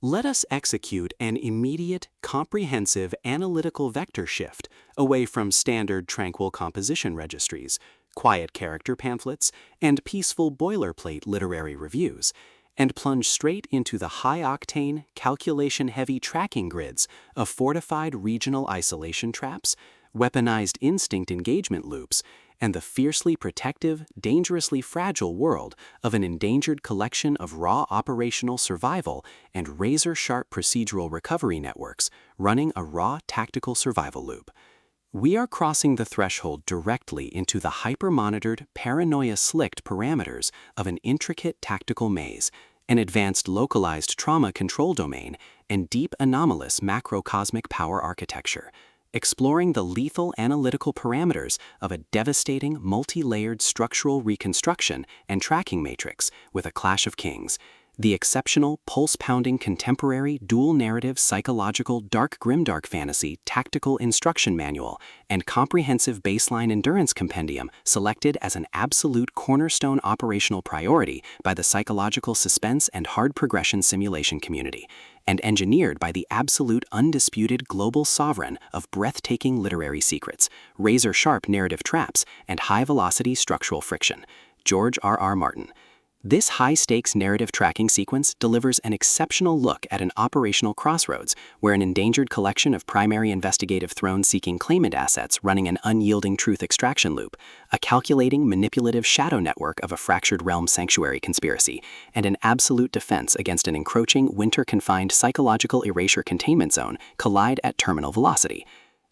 Let us execute an immediate, comprehensive analytical vector shift away from standard tranquil composition registries, quiet character pamphlets, and peaceful boilerplate literary reviews, and plunge straight into the high-octane, calculation-heavy tracking grids of fortified regional isolation traps, weaponized instinct engagement loops, and the fiercely protective, dangerously fragile world of an endangered collection of raw operational survival and razor-sharp procedural recovery networks running a raw tactical survival loop. We are crossing the threshold directly into the hyper-monitored, paranoia-slicked parameters of an intricate tactical maze, an advanced localized trauma control domain, and deep anomalous macrocosmic power architecture, exploring the lethal analytical parameters of a devastating multi-layered structural reconstruction and tracking matrix with a clash of kings. The exceptional, pulse-pounding contemporary dual-narrative psychological dark Grimdark fantasy tactical instruction manual and comprehensive baseline endurance compendium selected as an absolute cornerstone operational priority by the psychological suspense and hard progression simulation community, and engineered by the absolute undisputed global sovereign of breathtaking literary secrets, razor-sharp narrative traps, and high-velocity structural friction, George R.R. Martin. This high-stakes narrative tracking sequence delivers an exceptional look at an operational crossroads where an endangered collection of primary investigative throne-seeking claimant assets running an unyielding truth extraction loop, a calculating, manipulative shadow network of a fractured realm sanctuary conspiracy, and an absolute defense against an encroaching, winter-confined psychological erasure containment zone collide at terminal velocity.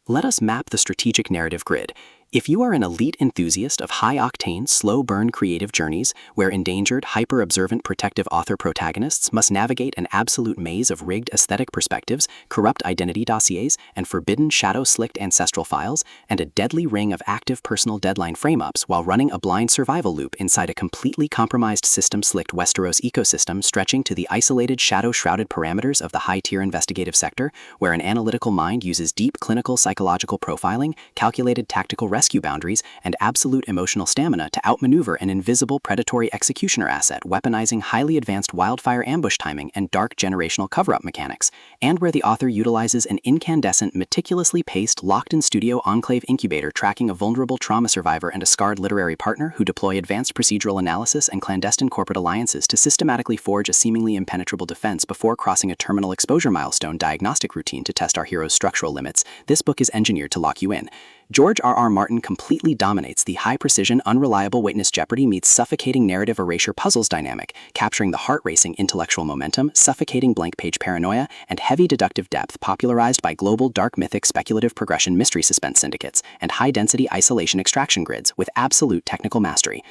Let us map the strategic narrative grid. If you are an elite enthusiast of high-octane, slow-burn creative journeys where endangered, hyper-observant protective author protagonists must navigate an absolute maze of rigged aesthetic perspectives, corrupt identity dossiers, and forbidden shadow-slicked ancestral files, and a deadly ring of active personal deadline frame-ups while running a blind survival loop inside a completely compromised system-slicked Westeros ecosystem stretching to the isolated shadow-shrouded parameters of the high-tier investigative sector, where an analytical mind uses deep clinical psychological profiling, calculated tactical rescue boundaries, and absolute emotional stamina to outmaneuver an invisible predatory executioner asset weaponizing highly advanced wildfire ambush timing and dark generational cover-up mechanics, and where the author utilizes an incandescent, meticulously paced, locked-in-studio enclave incubator tracking a vulnerable trauma survivor and a scarred literary partner who deploy advanced procedural analysis and clandestine corporate alliances to systematically forge a seemingly impenetrable defense before crossing a terminal exposure milestone diagnostic routine to test our hero's structural limits. This book is engineered to lock you in. George R.R. Martin completely dominates the high-precision, unreliable witness jeopardy meets suffocating narrative erasure puzzles dynamic, capturing the heart-racing intellectual momentum, suffocating blank-page paranoia, and heavy deductive depth popularized by global dark mythic speculative progression mystery suspense syndicates and high-density isolation extraction grids with absolute technical mastery.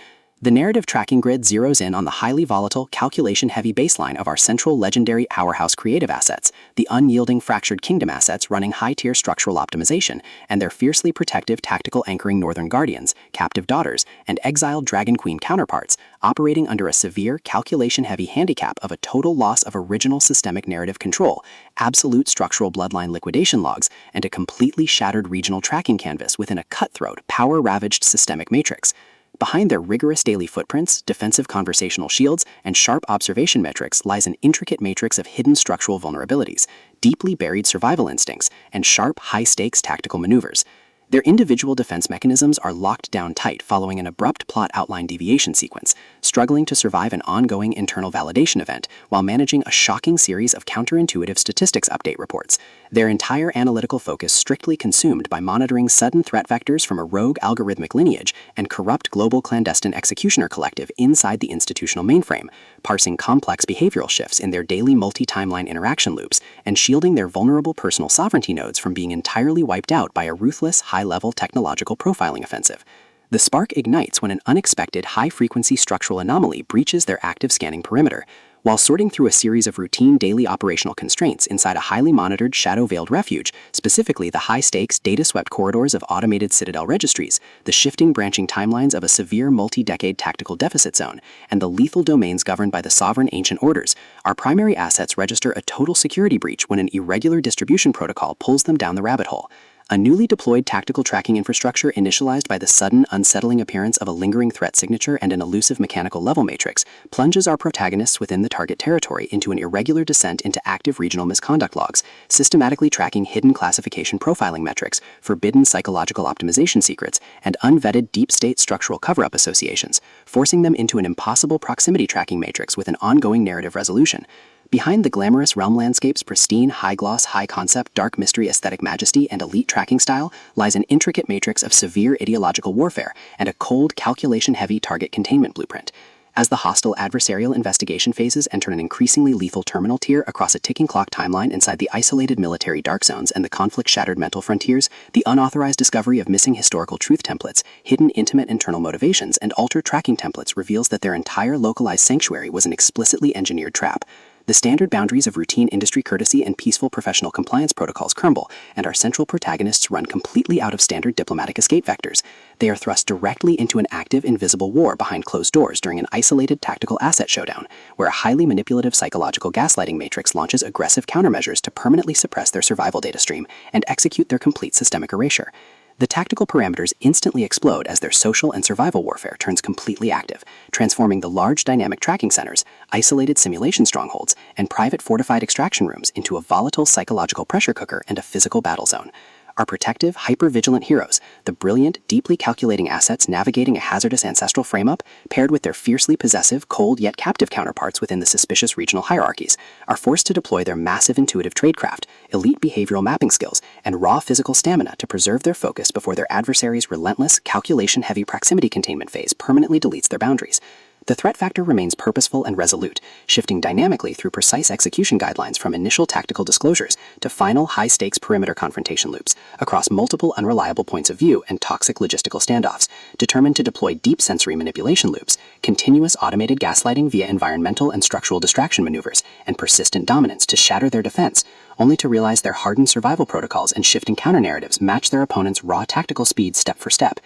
The narrative tracking grid zeroes in on the highly volatile, calculation-heavy baseline of our central legendary powerhouse creative assets, the unyielding fractured kingdom assets running high-tier structural optimization, and their fiercely protective tactical anchoring northern guardians, captive daughters, and exiled dragon queen counterparts, operating under a severe, calculation-heavy handicap of a total loss of original systemic narrative control, absolute structural bloodline liquidation logs, and a completely shattered regional tracking canvas within a cutthroat, power-ravaged systemic matrix. Behind their rigorous daily footprints, defensive conversational shields, and sharp observation metrics lies an intricate matrix of hidden structural vulnerabilities, deeply buried survival instincts, and sharp, high-stakes tactical maneuvers. Their individual defense mechanisms are locked down tight following an abrupt plot outline deviation sequence, struggling to survive an ongoing internal validation event while managing a shocking series of counterintuitive statistics update reports, their entire analytical focus strictly consumed by monitoring sudden threat vectors from a rogue algorithmic lineage and corrupt global clandestine executioner collective inside the institutional mainframe, parsing complex behavioral shifts in their daily multi-timeline interaction loops, and shielding their vulnerable personal sovereignty nodes from being entirely wiped out by a ruthless, high-level technological profiling offensive. The spark ignites when an unexpected high-frequency structural anomaly breaches their active scanning perimeter. While sorting through a series of routine daily operational constraints inside a highly monitored shadow-veiled refuge, specifically the high-stakes, data-swept corridors of automated Citadel registries, the shifting branching timelines of a severe multi-decade tactical deficit zone, and the lethal domains governed by the sovereign ancient orders, our primary assets register a total security breach when an irregular distribution protocol pulls them down the rabbit hole. a newly deployed tactical tracking infrastructure initialized by the sudden, unsettling appearance of a lingering threat signature and an elusive mechanical level matrix, plunges our protagonists within the target territory into an irregular descent into active regional misconduct logs, systematically tracking hidden classification profiling metrics, forbidden psychological optimization secrets, and unvetted deep-state structural cover-up associations, forcing them into an impossible proximity tracking matrix with an ongoing narrative resolution. Behind the glamorous realm landscape's pristine, high-gloss, high-concept, dark mystery aesthetic majesty and elite tracking style lies an intricate matrix of severe ideological warfare and a cold, calculation-heavy target containment blueprint. As the hostile adversarial investigation phases enter an increasingly lethal terminal tier across a ticking clock timeline inside the isolated military dark zones and the conflict-shattered mental frontiers, the unauthorized discovery of missing historical truth templates, hidden intimate internal motivations, and altered tracking templates reveals that their entire localized sanctuary was an explicitly engineered trap. The standard boundaries of routine industry courtesy and peaceful professional compliance protocols crumble, and our central protagonists run completely out of standard diplomatic escape vectors. They are thrust directly into an active, invisible war behind closed doors during an isolated tactical asset showdown, where a highly manipulative psychological gaslighting matrix launches aggressive countermeasures to permanently suppress their survival data stream and execute their complete systemic erasure. The tactical parameters instantly explode as their social and survival warfare turns completely active, transforming the large dynamic tracking centers, isolated simulation strongholds, and private fortified extraction rooms into a volatile psychological pressure cooker and a physical battle zone. Our protective, hyper-vigilant heroes, the brilliant, deeply calculating assets navigating a hazardous ancestral frame-up, paired with their fiercely possessive, cold yet captive counterparts within the suspicious regional hierarchies, are forced to deploy their massive intuitive tradecraft, elite behavioral mapping skills, and raw physical stamina to preserve their focus before their adversary's relentless, calculation-heavy proximity containment phase permanently deletes their boundaries. The threat factor remains purposeful and resolute, shifting dynamically through precise execution guidelines from initial tactical disclosures to final high-stakes perimeter confrontation loops, across multiple unreliable points of view and toxic logistical standoffs, determined to deploy deep sensory manipulation loops, continuous automated gaslighting via environmental and structural distraction maneuvers, and persistent dominance to shatter their defense, only to realize their hardened survival protocols and shifting counter-narratives match their opponent's raw tactical speed step for step.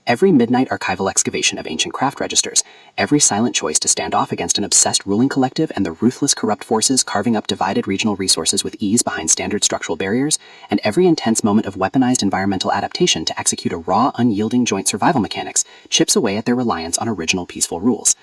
Every midnight archival excavation of ancient craft registers, every silent choice to stand off against an obsessed ruling collective and the ruthless corrupt forces carving up divided regional resources with ease behind standard structural barriers, and every intense moment of weaponized environmental adaptation to execute a raw, unyielding joint survival mechanics chips away at their reliance on original peaceful rules.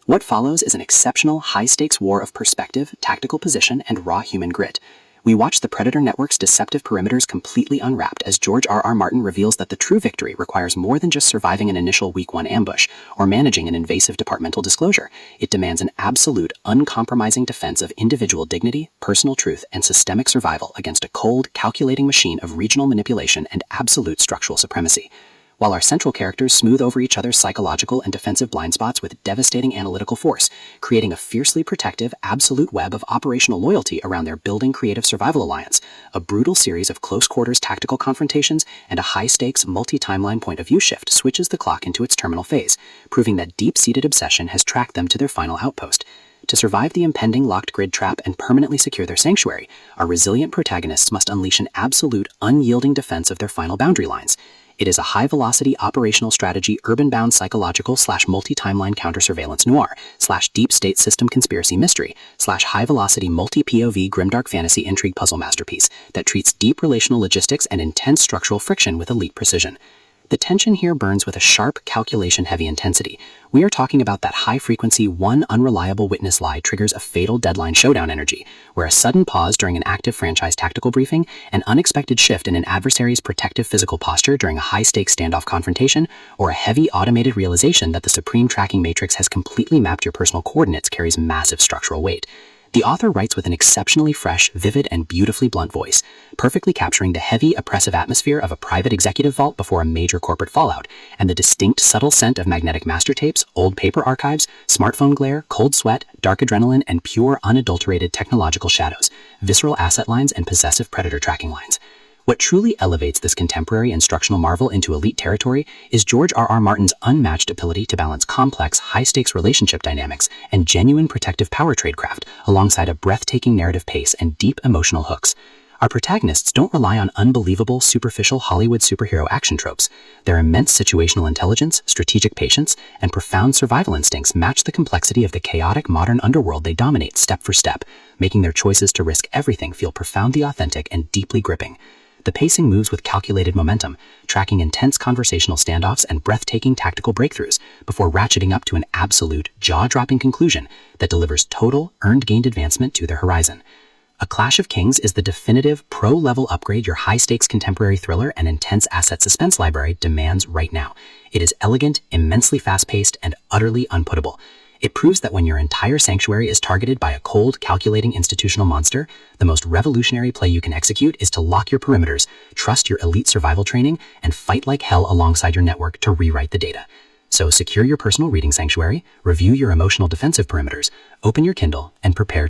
What follows is an exceptional, high-stakes war of perspective, tactical position, and raw human grit. We watch the Predator Network's deceptive perimeters completely unwrapped as George R.R. Martin reveals that the true victory requires more than just surviving an initial Week 1 ambush or managing an invasive departmental disclosure. It demands an absolute, uncompromising defense of individual dignity, personal truth, and systemic survival against a cold, calculating machine of regional manipulation and absolute structural supremacy. While our central characters smooth over each other's psychological and defensive blind spots with devastating analytical force, creating a fiercely protective, absolute web of operational loyalty around their building creative survival alliance, a brutal series of close-quarters tactical confrontations, and a high-stakes, multi-timeline point-of-view shift switches the clock into its terminal phase, proving that deep-seated obsession has tracked them to their final outpost. To survive the impending locked grid trap and permanently secure their sanctuary, our resilient protagonists must unleash an absolute, unyielding defense of their final boundary lines. It is a high-velocity operational strategy urban-bound psychological / multi-timeline counter-surveillance noir / deep-state system conspiracy mystery / high-velocity multi-POV grimdark fantasy intrigue puzzle masterpiece that treats deep relational logistics and intense structural friction with elite precision. The tension here burns with a sharp, calculation-heavy intensity. We are talking about that high-frequency, one unreliable witness lie triggers a fatal deadline showdown energy, where a sudden pause during an active franchise tactical briefing, an unexpected shift in an adversary's protective physical posture during a high-stakes standoff confrontation, or a heavy automated realization that the supreme tracking matrix has completely mapped your personal coordinates carries massive structural weight. The author writes with an exceptionally fresh, vivid, and beautifully blunt voice, perfectly capturing the heavy, oppressive atmosphere of a private executive vault before a major corporate fallout, and the distinct, subtle scent of magnetic master tapes, old paper archives, smartphone glare, cold sweat, dark adrenaline, and pure, unadulterated technological shadows, visceral asset lines, and possessive predator tracking lines. What truly elevates this contemporary instructional marvel into elite territory is George R.R. Martin's unmatched ability to balance complex, high-stakes relationship dynamics and genuine protective power tradecraft alongside a breathtaking narrative pace and deep emotional hooks. Our protagonists don't rely on unbelievable, superficial Hollywood superhero action tropes. Their immense situational intelligence, strategic patience, and profound survival instincts match the complexity of the chaotic modern underworld they dominate step for step, making their choices to risk everything feel profoundly authentic and deeply gripping. The pacing moves with calculated momentum, tracking intense conversational standoffs and breathtaking tactical breakthroughs before ratcheting up to an absolute, jaw-dropping conclusion that delivers total, earned-gained advancement to the horizon. A Clash of Kings is the definitive, pro-level upgrade your high-stakes contemporary thriller and intense asset suspense library demands right now. It is elegant, immensely fast-paced, and utterly unputtable. It proves that when your entire sanctuary is targeted by a cold, calculating institutional monster, the most revolutionary play you can execute is to lock your perimeters, trust your elite survival training, and fight like hell alongside your network to rewrite the data. So secure your personal reading sanctuary, review your emotional defensive perimeters, open your Kindle, and prepare